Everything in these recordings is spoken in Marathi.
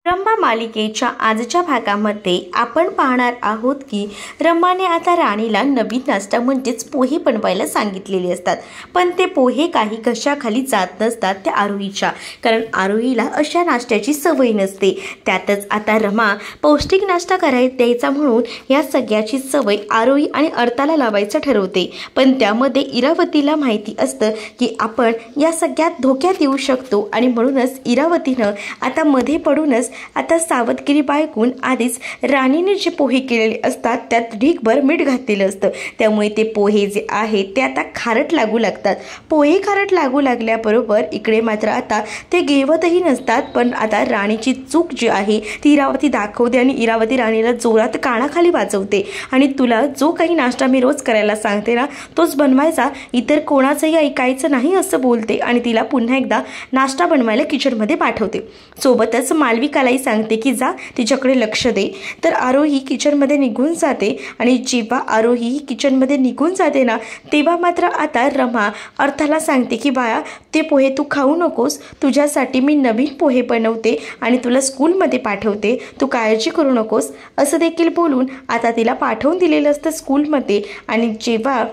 रंभा मालिकेच्या आजच्या भागामध्ये आपण पाहणार आहोत की रंभाने आता राणीला नवीन नाश्ता म्हणजेच पोहे बनवायला सांगितलेले असतात, पण ते पोहे काही कशाखाली जात नसतात त्या आरोहीच्या, कारण आरोहीला अशा नाश्त्याची सवय नसते। त्यातच आता रमा पौष्टिक नाश्ता द्यायचा म्हणून या सगळ्याची सवय आरोही आणि अर्थाला लावायचं ठरवते, पण त्यामध्ये इरावतीला माहिती असतं की आपण या सगळ्यात धोक्यात येऊ शकतो आणि म्हणूनच इरावतीनं आता मध्ये पडूनच आता सावधगिरी बाळगून आधीच राणीने जे पोहे केलेले असतात त्यात ढीगभर मीठ घातलेलं असतं, त्यामुळे ते पोहे जे आहेत ते आता खारट लागू लागतात। पोहे खारट लागू लागल्याबरोबर इकडे मात्र आता ते गिळवतही नसतात, पण आता राणीची चूक जी आहे ती इरावती दाखवते आणि इरावती राणीला जोरात कानाखाली वाजवते आणि तुला जो काही नाश्ता मी रोज करायला सांगते ना तोच बनवायचा, इतर कोणाचंही ऐकायचं नाही असं बोलते आणि तिला पुन्हा एकदा नाश्ता बनवायला किचनमध्ये पाठवते। सोबतच मालविकालाही सांगते की जा तिच्याकडे लक्ष दे। तर आरोही किचनमध्ये निघून जाते आणि जेव्हा आरोही किचनमध्ये निघून जाते ना तेव्हा मात्र आता रमा अर्थाला सांगते की बाळा ते पोहे तू खाऊ नकोस, तुझ्यासाठी मी नवीन पोहे बनवते आणि तुला स्कूलमध्ये पाठवते, तू काळजी करू नकोस असं देखील बोलून आता तिला पाठवून दिलेलं असतं स्कूलमध्ये। आणि जेव्हा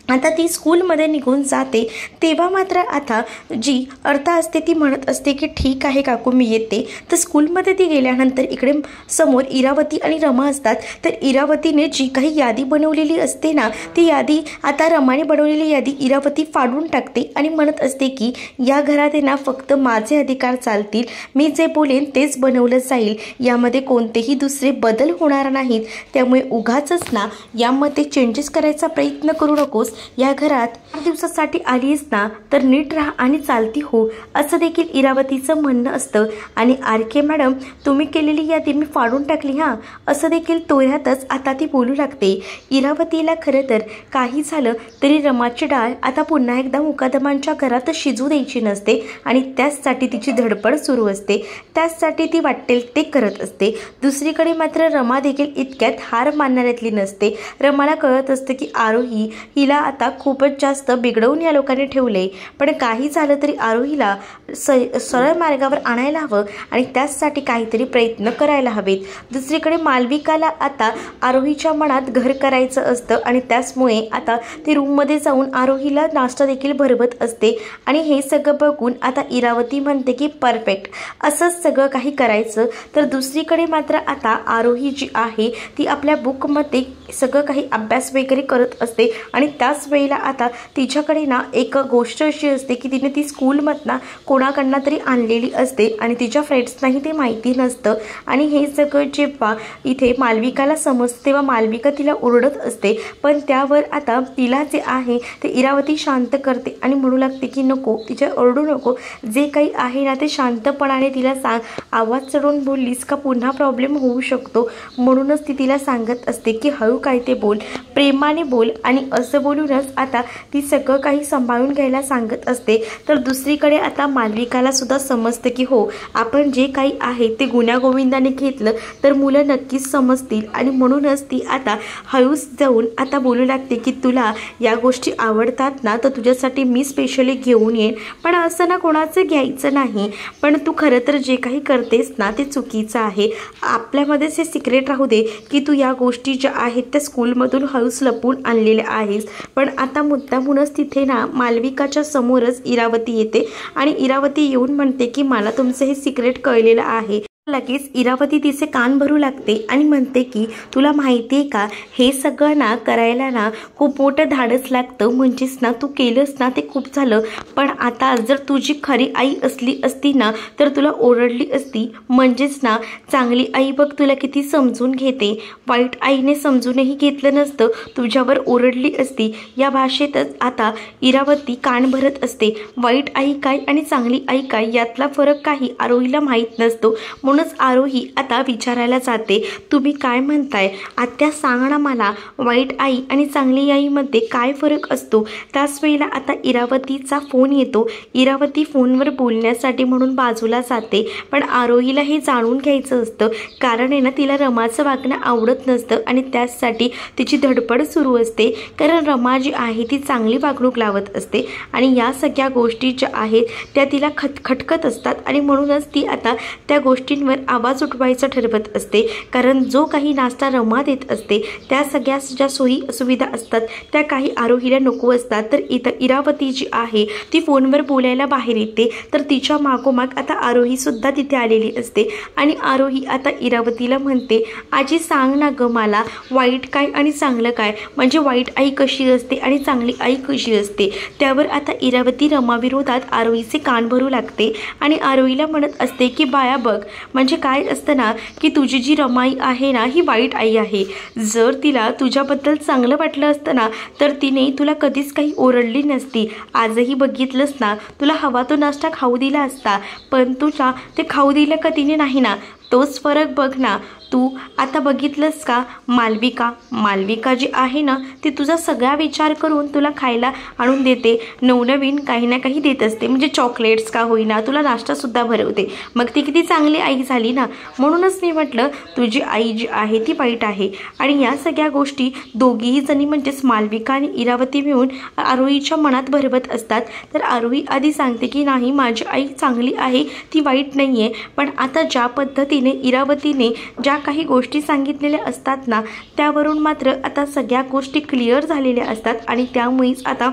आता ती स्कूलमध्ये निघून जाते तेव्हा मात्र आता जी अर्था असते ती म्हणत असते की ठीक आहे काकू मी येते। तर स्कूलमध्ये ती गेल्यानंतर इकडे समोर इरावती आणि रमा असतात, तर इरावतीने जी काही यादी बनवलेली असते ना ती यादी आता रमाने बनवलेली यादी इरावती फाडून टाकते आणि म्हणत असते की या घरात आहे ना फक्त माझे अधिकार चालतील, मी जे बोलेन तेच बनवलं जाईल, यामध्ये कोणतेही दुसरे बदल होणार नाहीत, त्यामुळे उगाचच ना यामध्ये चेंजेस करायचा प्रयत्न करू नकोस, या घरात 8 दिवसासाठी आलीस ना तर नीट राहा आणि चालती हो असं देखील इरावतीचं म्हणणं असतं। आणि आरके मॅडम तुम्ही केलेली यादी मी फाडून टाकली हां असं देखील तोऱ्यातच आता ती बोलू लागते। इरावतीला खरं तर काही झालं तरी रमाची डाळ आता पुन्हा एकदा मुकादमांच्या घरात शिजू द्यायची नसते आणि त्याचसाठी तिची धडपड सुरू असते, त्याचसाठी ती वाटेल ते करत असते। दुसरीकडे मात्र रमा देखील इतक्यात हार मानणाऱ्यातली नसते। रमाला कळत असतं की आरोही हिला आता खूपच जास्त बिघडवून या लोकांनी ठेवले, पण काही झालं तरी आरोहीला सरळ मार्गावर आणायला हवं आणि त्याचसाठी काहीतरी प्रयत्न करायला हवेत। दुसरीकडे मालविकाला आता आरोहीच्या मनात घर करायचं असतं आणि त्याचमुळे आता ती रूममध्ये जाऊन आरोहीला नाश्ता देखील भरवत असते आणि हे सगळं बघून आता इरावती म्हणते की परफेक्ट असंच सगळं काही करायचं। तर दुसरीकडे मात्र आता आरोही जी आहे ती आपल्या बुकमध्ये सगळं काही अभ्यास वगैरे करत असते आणि त्याच वेळेला आता तिच्याकडे ना एक गोष्ट अशी असते की तिने ती स्कूलमधनं कोणाकडनं तरी आणलेली असते आणि तिच्या फ्रेंड्सनाही ते माहिती नसतं आणि हे सगळं जेव्हा इथे मालविकाला समजते तेव्हा मालविका तिला ओरडत असते, पण त्यावर आता तिला जे आहे ते इरावती शांत करते आणि म्हणू लागते की नको तिच्या ओरडू नको, जे काही आहे ना ते शांतपणाने तिला सांग, आवाज चढवून बोललीस का पुन्हा प्रॉब्लेम होऊ शकतो, म्हणूनच ती तिला सांगत असते की हळू काय ते बोल, प्रेमाने बोल आणि असं बोलूनच आता ती सगळं काही सांभाळून घ्यायला सांगत असते। तर दुसरीकडे आता मालविकाला सुद्धा समजतं की हो आपण जे काही आहे ते गुण्यागोविंदाने घेतलं तर मुलं नक्कीच समजतील आणि म्हणूनच ती आता हळूच जाऊन आता बोलू लागते की तुला या गोष्टी आवडतात ना तर तुझ्यासाठी मी स्पेशली घेऊन येईन, पण असं ना कोणाचं घ्यायचं नाही, पण तू खरं तर जे काही करतेस ना ते चुकीचं आहे, आपल्यामध्येच हे सिक्रेट राहू दे की तू या गोष्टी ज्या आहेत त्या स्कूलमधून हळूच लपून आणलेल्या आहेस। पण आता मुद्दामूनच तिथे ना मालविकाच्या समोरच इरावती येते आणि इरावती येऊन म्हणते की मला तुमचं हे सिक्रेट कळलेलं आहे। लगेच इरावती तिचे कान भरू लागते आणि म्हणते की तुला माहिती आहे का हे सगळं ना करायला ना खूप मोठं धाडस लागतं, म्हणजेच ना तू केलंस ना ते खूप झालं, पण आता जर तुझी खरी आई असली असती ना तर तुला ओरडली असती, म्हणजेच ना चांगली आई बघ तुला किती समजून घेते, वाईट आईने समजूनही घेतलं नसतं तुझ्यावर ओरडली असती। या भाषेतच आता इरावती कान भरत असते। वाईट आई काय आणि चांगली आई काय यातला फरक काही आरोहीला माहीत नसतो, म्हणूनच आरोही आता विचारायला जाते तुम्ही काय म्हणताय आत्या, सांग ना मला वाईट आई आणि चांगली आईमध्ये काय फरक असतो। त्याच वेळेला आता इरावतीचा फोन येतो, इरावती फोनवर बोलण्यासाठी म्हणून बाजूला जाते, पण आरोहीला हे जाणून घ्यायचं असतं कारण आहे ना तिला रमाचं वागणं आवडत नसतं आणि त्याचसाठी तिची धडपड सुरू असते, कारण रमा जी आहे ती चांगली वागणूक लावत असते आणि या सगळ्या गोष्टी ज्या आहेत त्या तिला खटकत असतात आणि म्हणूनच ती आता त्या गोष्टी गोष्टींवर आवाज उठवायचा ठरवत असते, कारण जो काही नाश्ता रमा देत असते त्या सगळ्या ज्या सोयी सुविधा असतात त्या काही आरोहीला नको असतात। तर इथं इरावती जी आहे ती फोनवर बोलायला बाहेर येते, तर तिच्या मागोमाग आता आरोही सुद्धा तिथे आलेली असते आणि आरोही आता इरावतीला म्हणते, आजी सांग ना ग मला, वाईट काय आणि चांगलं काय, म्हणजे वाईट आई कशी असते आणि चांगली आई कशी असते। त्यावर आता इरावती रमाविरोधात आरोहीचे कान भरू लागते आणि आरोहीला म्हणत असते की बाया बघ, म्हणजे काय असतं ना की तुझी जी रमाई आहे ना ही वाईट आई आहे। जर तिला तुझ्याबद्दल चांगलं वाटलं असतं ना तर तिने तुला कधीच काही ओरडली नसती। आजही बघितलंस ना, तुला हवा तो नाश्ता खाऊ दिला असता, पण तुला ते खाऊ दिलं का तिने नाही ना, तोच फरक बघ ना। तू आता बघितलंस का मालविका जी आहे ना ती तुझा सगळा विचार करून तुला खायला आणून देते, नवनवीन काही ना काही देत असते, म्हणजे चॉकलेट्स का होईना तुला नाश्तासुद्धा भरवते, मग ती किती चांगली आई झाली ना। म्हणूनच मी म्हटलं तुझी आई जी आहे ती वाईट आहे। आणि या सगळ्या गोष्टी दोघीही जणी म्हणजेच मालविका आणि इरावती मिळून आरोहीच्या मनात भरवत असतात। तर आरोही आधी सांगते की नाही, माझी आई चांगली आहे, ती वाईट नाही आहे। पण आता ज्या पद्धतीने इरावतीने ज्या काही गोष्टी सांगितलेल्या असतात ना त्यावरून मात्र आता सगळ्या गोष्टी क्लिअर झालेल्या असतात आणि त्यामुळेच आता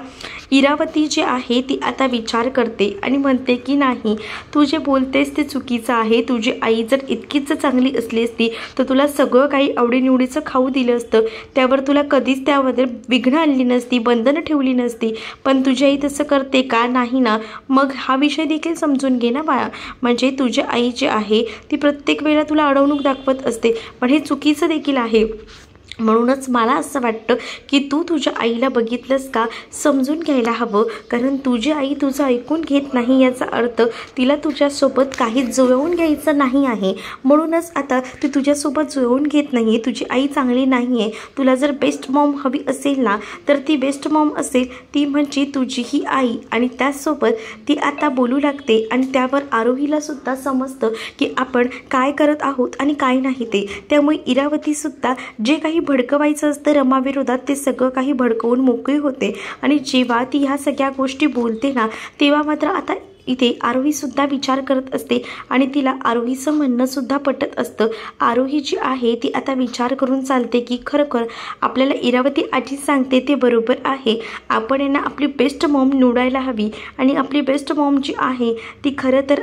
इरावती जी आहे ती आता विचार करते आणि म्हणते की नाही, तू जे बोलतेस ते चुकीचं आहे। तुझी आई जर इतकीच चांगली असली असती तर तुला सगळं काही आवडीनिवडीचं खाऊ दिलं असतं, त्यावर तुला कधीच त्यामध्ये विघ्न आणली नसती, बंधनं ठेवली नसती, पण तुझी आई तसं करते का नाही ना। मग हा विषय देखील समजून घे ना बाळा, म्हणजे तुझी आई जी आहे ती प्रत्येक वेळेला तुला अडवणूक दाखवत असते, पण हे चुकीचं देखील आहे। म्हणूनच मला असं वाटतं की तू तुझ्या आईला बघितलंस का समजून घ्यायला हवं, कारण तुझी आई तुझं ऐकून घेत नाही याचा अर्थ तिला तुझ्यासोबत काहीच जुळवून घ्यायचं नाही आहे। म्हणूनच आता ती तुझ्यासोबत जुळवून घेत नाही आहे, तुझी आई चांगली नाही आहे। तुला जर बेस्ट मॉम हवी असेल ना तर ती बेस्ट मॉम असेल ती म्हणजे तुझी ही आई। आणि त्याचसोबत ती आता बोलू लागते आणि त्यावर आरोहीला सुद्धा समजतं की आपण काय करत आहोत आणि काय नाही ते। त्यामुळे इरावतीसुद्धा जे काही भडकवायचं असतं रमाविरोधात ते सगळं काही भडकवून मोकळी होते आणि जेव्हा ती ह्या सगळ्या गोष्टी बोलते ना तेव्हा मात्र आता इथे आरोहीसुद्धा विचार करत असते आणि तिला आरोहीचं म्हणणंसुद्धा पटत असतं। आरोही जी आहे ती आता विचार करून चालते की खरोखर आपल्याला इरावती आजी सांगते ते बरोबर आहे, आपण यांना आपली बेस्ट मॉम निवडायला हवी आणि आपली बेस्ट मॉम जी आहे ती खरं तर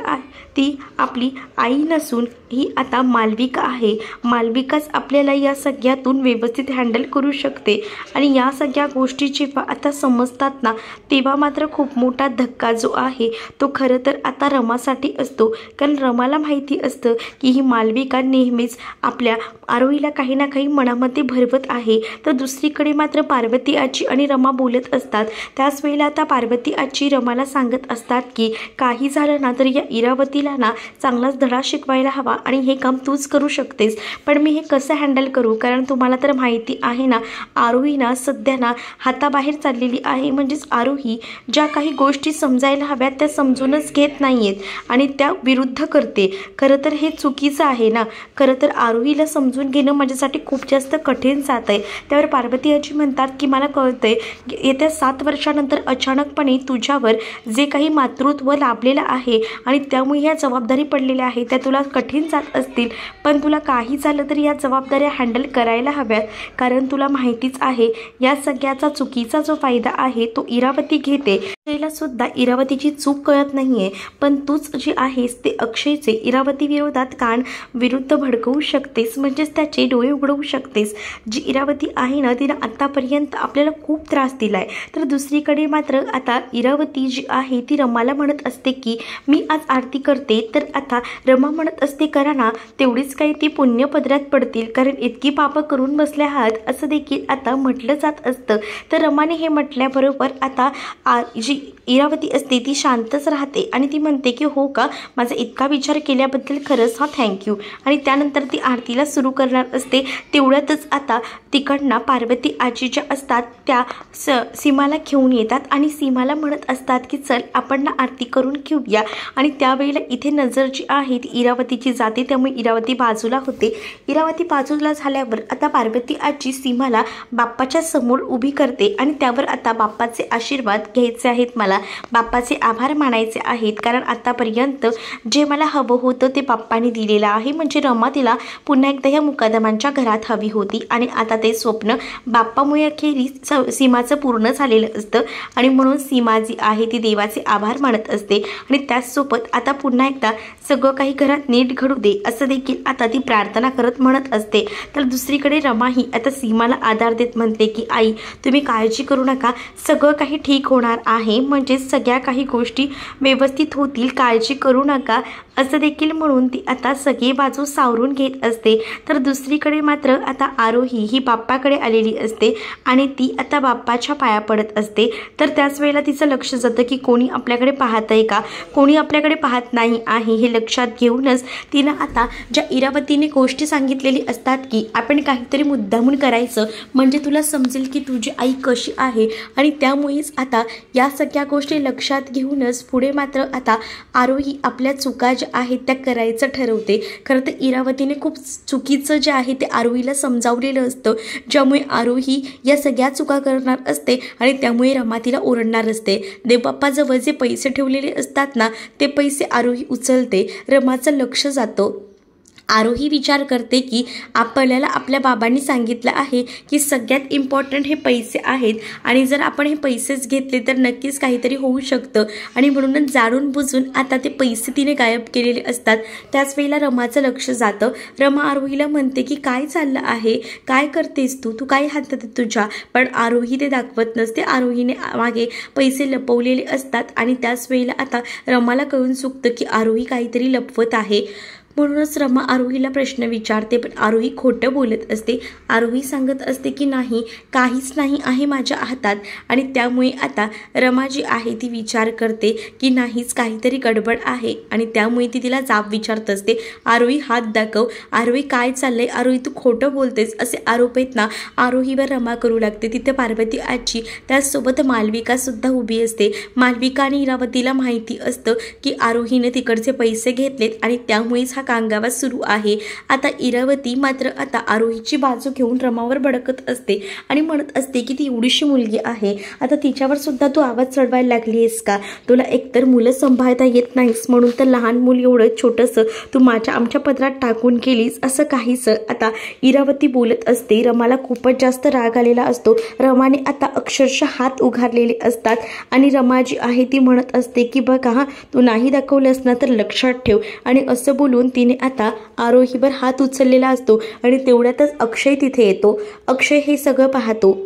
ती आपली आई नसून ही आता मालविका आहे। मालविकाच आपल्याला या सगळ्यातून व्यवस्थित हँडल करू शकते आणि या सगळ्या गोष्टी जेव्हा आता समजतात ना तेव्हा मात्र खूप मोठा धक्का जो आहे तो खरं तर आता रमासाठी असतो, कारण रमाला माहिती असतं की ही मालविका नेहमीच आपल्या आरोहीला काही ना काही मनामध्ये भरवत आहे। तर दुसरीकडे मात्र पार्वती आजी आणि रमा बोलत असतात, त्याच वेळेला आता पार्वती आजी रमाला सांगत असतात की काही झालं ना तर या इरावतीला ना चांगलाच धडा शिकवायला हवा आणि हे काम तूच करू शकतेस, पण मी हे कसं हँडल करू, कारण तुम्हाला तर माहिती आहे ना आरोही ना सध्या ना हाताबाहेर चाललेली आहे, म्हणजेच आरोही ज्या काही गोष्टी समजायला हव्यात त्या समजूनच घेत नाही आहेत आणि त्या विरुद्ध करते। खरं तर हे चुकीचं आहे ना, खरं तर आरोहीला समजून घेणं माझ्यासाठी खूप जास्त कठीण जात आहे। त्यावर पार्वती आजी म्हणतात की मला कळतंय येत्या 7 वर्षानंतर अचानकपणे तुझ्यावर जे काही मातृत्व लाभलेलं आहे आणि त्यामुळे ह्या जबाबदारी पडलेल्या आहेत त्या तुला कठीण जात असतील, पण तुला काही झालं तरी या जबाबदाऱ्या हँडल करायला हव्यात, कारण तुला माहितीच आहे या सगळ्याचा चुकीचा जो फायदा आहे तो इरावती घेते। तिला सुद्धा इरावतीची चूक कळत नाहीये, पण तूच जी आहेस ते अक्षयचे इरावती विरोधात कान विरुद्ध भडकवू शकतेस, म्हणजेच त्याचे डोळे उघडवू शकतेस। जी इरावती आहे ना तिने आतापर्यंत आपल्याला खूप त्रास दिलाय, तर दुसरीकडे मात्र आता इरावती जी आहे ती रमाला म्हणत असते की मी आज आरती करते, तर आता रमा म्हणत असते करा ना, तेवढीच काही ती पुण्य पदरात पडतील, कारण इतकी पापं करून बसल्या आहात असं देखील आता म्हटलं जात असतं। तर रमाने हे म्हटल्याबरोबर आता जी इरावती असते ती शांतच राहते आणि ती म्हणते की हो का, माझा इतका विचार केल्याबद्दल खरंच हा थँक्यू। आणि त्यानंतर ती आरतीला सुरू करणार असते, तेवढ्यातच आता तिकडनं पार्वती आजी ज्या असतात त्या सीमाला घेऊन येतात आणि सीमाला म्हणत असतात की चल आपण ना आरती करून घेऊया। आणि त्यावेळेला इथे नजर जी आहे ती इरावतीची जाते, त्यामुळे इरावती बाजूला होते। इरावती बाजूला झाल्यावर आता पार्वती आजी सीमाला बाप्पाच्या समोर उभी करते आणि त्यावर आता बाप्पाचे आशीर्वाद घ्यायचे आहेत, मला बाप्पाचे आभार मानायचे करायचे आहेत, कारण आतापर्यंत जे मला हवं होतं ते बाप्पाने दिलेलं आहे. म्हणजे रमा तिला पुन्हा एकदा या मुकादमांच्या घरात हवी होती आणि आता ते स्वप्न बाप्पामुळे अखेरीस सीमाचं पूर्ण झालेलं असतं आणि म्हणून सीमा जी आहे ती देवाचे आभार मानत असते आणि त्याचसोबत आता पुन्हा एकदा सगळं काही घरात नीट घडू दे असं देखील आता ती प्रार्थना करत म्हणत असते. तर दुसरीकडे रमाही आता सीमाला आधार देत म्हणते की आई, तुम्ही काळजी करू नका, सगळं काही ठीक होणार आहे, म्हणजे सगळ्या काही गोष्टी व्यवस्थित होतील, काळजी करू नका असं देखील म्हणून ती आता सगळी बाजू सावरून घेत असते. तर दुसरीकडे मात्र आता आरोही ही बाप्पाकडे आलेली असते आणि ती आता बाप्पाच्या पाया पडत असते. तर त्याच वेळेला तिचं लक्ष जातं की कोणी आपल्याकडे पाहत आहे का, कोणी आपल्याकडे पाहत नाही आहे हे लक्षात घेऊनच तिनं आता ज्या इरावतीने गोष्टी सांगितलेली असतात की आपण काहीतरी मुद्दामून करायचं म्हणजे तुला समजेल की तुझी आई कशी आहे, आणि त्यामुळेच आता या सगळ्या गोष्टी लक्षात घेऊनच पुढे मात्र आता आरोही आपल्या चुका ज्या आहेत त्या करायचं ठरवते. खरं तर इरावतीने खूप चुकीचं जे आहे ते आरोहीला समजावलेलं असतं, ज्यामुळे आरोही या सगळ्या चुका करणार असते आणि त्यामुळे रमा तिला ओरडणार असते. देवबाप्पाजवळ जे पैसे ठेवलेले असतात ना ते पैसे आरोही उचलते. रमाचं लक्ष जातं. आरोही विचार करते की आपल्याला आपल्या बाबांनी सांगितलं आहे की सगळ्यात इम्पॉर्टंट हे पैसे आहेत आणि जर आपण हे पैसेच घेतले तर नक्कीच काहीतरी होऊ शकतं, आणि म्हणूनच जाणून बुजून आता ते पैसे तिने गायब केलेले असतात. त्याच वेळेला रमाचं लक्ष जातं. रमा आरोहीला म्हणते की काय चाललं आहे, काय करतेस तू काय हातात तुझ्या, पण आरोही ते दाखवत नसते. आरोहीने मागे पैसे लपवलेले असतात आणि त्याच वेळेला आता रमाला कळून चुकतं की आरोही काहीतरी लपवत आहे. म्हणूनच रमा आरोहीला प्रश्न विचारते, पण आरोही खोटं बोलत असते. आरोही सांगत असते की नाही, काहीच नाही आहे माझ्या हातात, आणि त्यामुळे आता रमा जी आहे ती विचार करते की नाहीच काहीतरी गडबड आहे आणि त्यामुळे ती तिला जाब विचारत असते. आरोही हात दाखव, आरोही काय चाललंय, आरोही तू खोटं बोलतेस असे आरोप आहेत ना आरोहीवर रमा करू लागते. तिथे पार्वती आजी त्याचसोबत मालविका सुद्धा उभी असते. मालविका आणि इरावतीला माहिती असतं की आरोहीने तिकडचे पैसे घेतलेत आणि त्यामुळेच हा कांगावा सुरू आहे. आता इरावती मात्र आता आरोहीची बाजू घेऊन रमावर भडकत असते आणि म्हणत असते की ती एवढीशी मुलगी आहे, आता तिच्यावर सुद्धा तू आवाज चढवायला लागली आहेस का, तुला एकतर मुलं सांभाळता येत नाहीस म्हणून तर लहान मूल एवढं छोटंसं तू आमच्या पदरात टाकून केलीस असं काहीसं आता इरावती बोलत असते. रमाला खूपच जास्त राग आलेला असतो. रमाने आता अक्षरशः हात उघारलेले असतात आणि रमा जी आहे ती म्हणत असते की बघा हा, तू नाही दाखवलंस ना तर लक्षात ठेव, आणि असं बोलून तिने आता आरोहीवर हात उचललेला असतो आणि तेवढ्यातच अक्षय तिथे येतो. अक्षय हे सगळं पाहतो.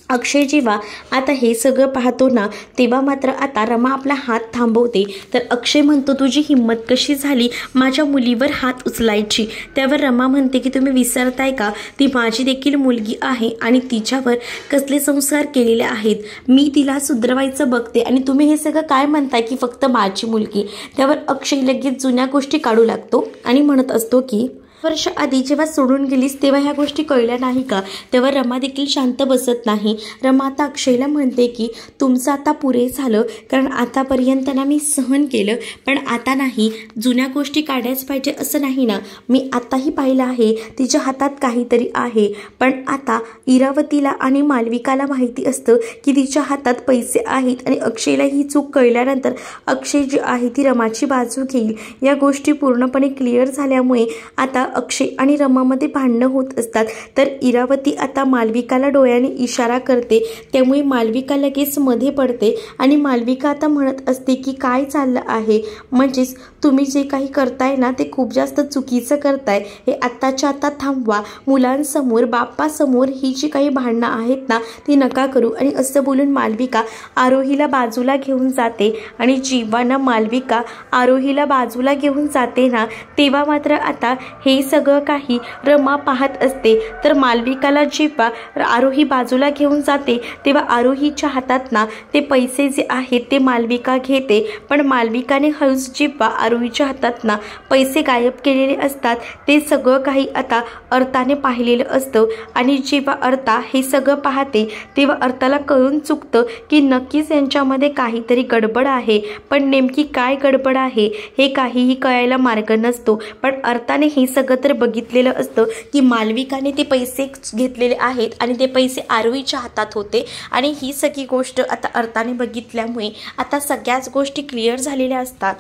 अक्षय जेव्हा आता हे सगळं पाहतो ना तेव्हा मात्र आता रमा आपला हात थांबवते. तर अक्षय म्हणतो, तुझी हिंमत कशी झाली माझ्या मुलीवर हात उचलायची. त्यावर रमा म्हणते की तुम्ही विसरताय का, ती माझी देखील मुलगी आहे आणि तिच्यावर कसले संस्कार केलेले आहेत, मी तिला सुधरवायचं बघते आणि तुम्ही हे सगळं काय म्हणताय की फक्त माझी मुलगी. त्यावर अक्षय लगेच जुन्या गोष्टी काढू लागतो आणि म्हणत असतो की वर्ष आधी जेव्हा सोडून गेलीस तेव्हा ह्या गोष्टी कळल्या नाही का. तेव्हा रमा देखील शांत बसत नाही. रमा आता अक्षयला म्हणते की तुमचं आता पुरे झालं, कारण आतापर्यंत ना मी सहन केलं, पण आता नाही, जुन्या गोष्टी काढायच पाहिजे असं नाही ना. मी आताही पाहिलं आहे तिच्या हातात काहीतरी आहे, पण आता इरावतीला आणि मालविकाला माहिती असतं की तिच्या हातात पैसे आहेत आणि अक्षयला ही चूक कळल्यानंतर अक्षय जी आहे ती रमाची बाजू घेईल. या गोष्टी पूर्णपणे क्लिअर झाल्यामुळे आता अक्षय आणि रमामध्ये भांडणं होत असतात. तर इरावती आता मालविकाला डोळ्याने इशारा करते, त्यामुळे मालविका लगेच मध्ये पडते आणि मालविका आता म्हणत असते की काय चाललं आहे, म्हणजेच तुम्ही जे काही करताय ना ते खूप जास्त चुकीचं करताय, हे आत्ताच्या आता थांबवा. मुलांसमोर बाप्पासमोर ही जी काही भांडणं आहेत ना ती नका करू. आणि असं बोलून मालविका आरोहीला बाजूला घेऊन जाते आणि जेव्हा ना मालविका आरोहीला बाजूला घेऊन जाते ना तेव्हा मात्र आता हे सगळं काही रमा पाहत असते. तर मालविकाला जेव्हा आरोही बाजूला घेऊन जाते तेव्हा आरोहीच्या हातात ना ते पैसे जे आहेत ते मालविका घेते, पण मालविकाने हळूच जेव्हा आरोहीच्या हातात ना पैसे गायब केलेले असतात ते सगळं काही आता अर्थाने पाहिलेलं असतं. आणि जेव्हा अर्था हे सगळं पाहते तेव्हा अर्थाला कळून चुकतं की नक्कीच यांच्यामध्ये काहीतरी गडबड आहे, पण नेमकी काय गडबड आहे हे काहीही कळायला मार्ग नसतो. पण अर्थाने हे सगळं सगळं तर बघितलेलं असतं की मालविकाने ते पैसे घेतलेले आहेत आणि ते पैसे आरोहीच्या हातात होते आणि ही सगळी गोष्ट आता अर्थाने बघितल्यामुळे आता सगळ्याच गोष्टी क्लिअर झालेल्या असतात.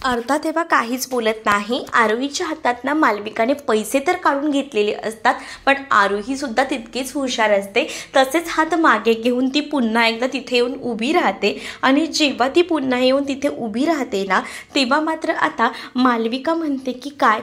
अर्था तेव्हा काहीच बोलत नाही. आरोहीच्या हातात ना मालविकाने पैसे तर काढून घेतलेले असतात, पण आरोही सुद्धा तितकीच हुशार असते. तसेच हात मागे घेऊन ती पुन्हा एकदा तिथे येऊन उभी राहते आणि जेव्हा ती पुन्हा येऊन तिथे उभी राहते ना, तेव्हा मात्र आता मालविका म्हणते की काय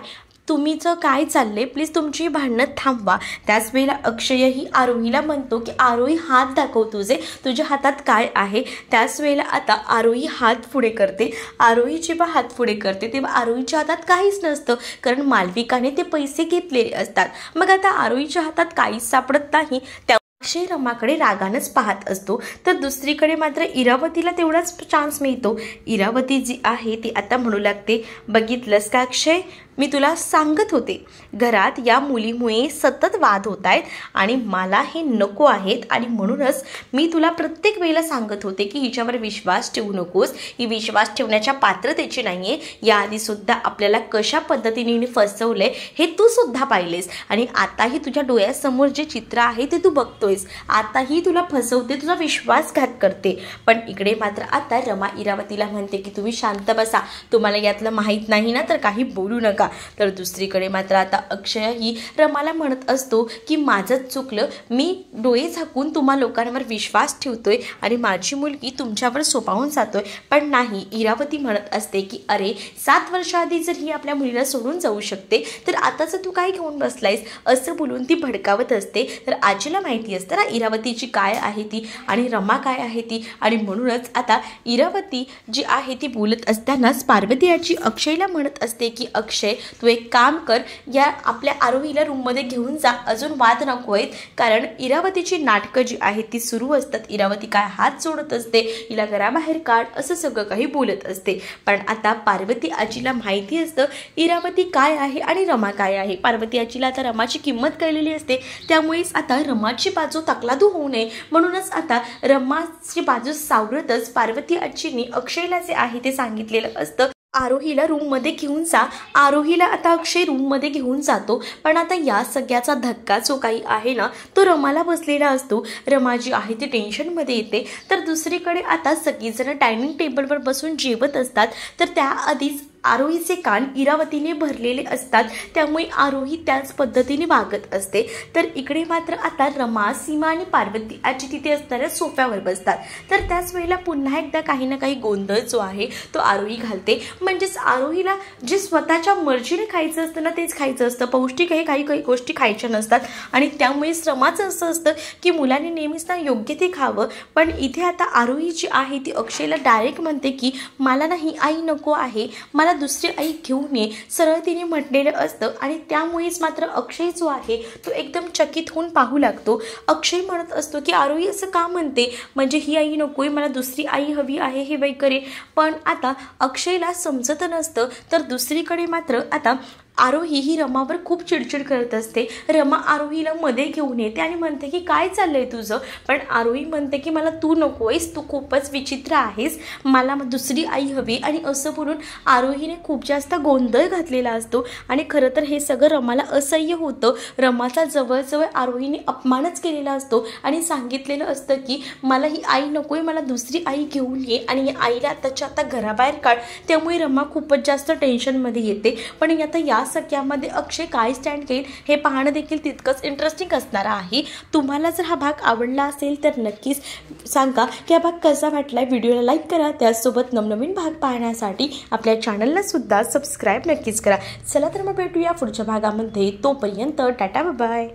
तुम्हीचं काय चाललंय, प्लीज तुमची भांडणं थांबवा. त्याच वेळेला अक्षयही आरोहीला म्हणतो की आरोही हात दाखव तुझ्या हातात काय आहे. त्याच वेळेला आता आरोही हात पुढे करते. आरोही जेव्हा हात पुढे करते तेव्हा आरोहीच्या हातात काहीच नसतं, कारण मालविकाने ते पैसे घेतलेले असतात. मग आता आरोहीच्या हातात काहीच सापडत नाही. त्या अक्षय रमाकडे रागानंच पाहत असतो. तर दुसरीकडे मात्र इरावतीला तेवढाच चान्स मिळतो. इरावती जी आहे ती आता म्हणू लागते, बघितलंस का अक्षय, मी तुला सांगत होते घरात या मुलीमुळे सतत वाद होत आहेत आणि मला हे नको आहेत आणि म्हणूनच मी तुला प्रत्येक वेळेला सांगत होते की हिच्यावर विश्वास ठेवू नकोस, ही विश्वास ठेवण्याच्या पात्रतेची नाही आहे. याआधीसुद्धा आपल्याला कशा पद्धतीने फसवलंय हे तू सुद्धा पाहिलेस आणि आताही तुझ्या डोळ्यासमोर जे चित्र आहे ते तू बघतोयस. आताही तुला फसवते, तुझा विश्वासघात करते. पण इकडे मात्र आता रमा इरावतीला म्हणते की तुम्ही शांत बसा, तुम्हाला यातलं माहीत नाही ना तर काही बोलू नका. तर दुसरीकडे मात्र आता अक्षयही रमाला म्हणत असतो की माझंच चुकलं, मी डोळे झाकून तुम्हा लोकांवर विश्वास ठेवतोय आणि माझी मुलगी तुमच्यावर सोपावून जातोय. पण नाही, इरावती म्हणत असते की अरे 7 वर्षाआधी जर ही आपल्या मुलीला सोडून जाऊ शकते तर आताच तू काय घेऊन बसलायस, असं बोलून ती भडकावत असते. तर आजीला माहिती असतं ना इरावतीची काय आहे ती आणि रमा काय आहे ती, आणि म्हणूनच आता इरावती जी आहे ती बोलत असतानाच पार्वती आजी अक्षयला म्हणत असते की अक्षय तू एक काम कर, या आपल्या आरोहीला रूममध्ये घेऊन जा, अजून वाद नको आहेत. कारण इरावतीची नाटकं जी आहेत ती सुरू असतात. इरावती काय हात जोडत असते, हिला घराबाहेर काढ, असं सगळं काही बोलत असते. पण आता पार्वती आजीला माहिती असतं इरावती काय आहे आणि रमा काय आहे. पार्वती आजीला आता रमाची किंमत कळलेली असते. त्यामुळेच आता रमाची बाजू तकलादू होऊ नये म्हणूनच आता रमाची बाजू सावरतच पार्वती आजीने अक्षयला जे आहे ते सांगितलेलं असतं आरोहीला रूममध्ये घेऊन जा. आरोहीला आता अक्षय रूममध्ये घेऊन जातो. पण आता या सगळ्याचा धक्का जो काही आहे ना तो रमाला बसलेला असतो. रमा जी आहे ती टेन्शनमध्ये येते. तर दुसरीकडे आता सगळीजण डायनिंग टेबलवर बसून जेवत असतात. तर त्याआधीच आरोहीचे कान इरावतीने भरलेले असतात, त्यामुळे आरोही त्याच पद्धतीने वागत असते. तर इकडे मात्र आता रमा, सीमा आणि पार्वती आजी तिथे असणाऱ्या सोफ्यावर बसतात. तर त्याच वेळेला पुन्हा एकदा काही ना काही गोंधळ जो आहे तो आरोही घालते. म्हणजेच आरोहीला जे स्वतःच्या मर्जीने खायचं असतं ना तेच खायचं असतं. पौष्टिक आहे काही काही गोष्टी खायच्या नसतात आणि त्यामुळेच रमाचं असं असतं की मुलांनी नेहमीच ना योग्य ते खावं. पण इथे आता आरोही जी आहे ती अक्षयला डायरेक्ट म्हणते की मला ना ही आई नको आहे, मला दुसरी आई घेऊन ये, सरळ तिने म्हटलेलं असतं. आणि त्यामुळेच मात्र अक्षय जो आहे तो एकदम चकित होऊन पाहू लागतो. अक्षय म्हणत असतो की आरोही असं का म्हणते, म्हणजे ही आई नकोय, मला दुसरी आई हवी आहे हे वगैरे. पण आता अक्षयला समजत नसतं. तर दुसरीकडे मात्र आता आरोही ही रमावर खूप चिडचिड करत असते. रमा आरोहीला मध्ये घेऊन येते आणि म्हणते की काय चाललंय तुझं. पण आरोही म्हणते की मला तू नकोयस, तू खूपच विचित्र आहेस, मला दुसरी आई हवी. आणि असं बोलून आरोहीने खूप जास्त गोंधळ घातलेला असतो. आणि खरं तर हे सगळं रमाला असह्य होतं. रमाचा जवळजवळ आरोहीने अपमानच केलेला असतो आणि सांगितलेलं असतं की मला ही आई नकोय, मला दुसरी आई घेऊन ये आणि या आईला आताच्या आता घराबाहेर काढ. त्यामुळे रमा खूपच जास्त टेन्शनमध्ये येते. पण आता या सगळ्यामध्ये अक्षय काय स्टँड घेईल हे पाहणं देखील तितकंच इंटरेस्टिंग असणार आहे. तुम्हाला जर हा भाग आवडला असेल तर नक्कीच सांगा की हा भाग कसा वाटला. व्हिडिओला लाईक करा, त्याचसोबत नवनवीन भाग पाहण्यासाठी आपल्या चॅनलला सुद्धा सबस्क्राईब नक्कीच करा. चला तर मग भेटूया पुढच्या भागामध्ये. तोपर्यंत टाटा बाय.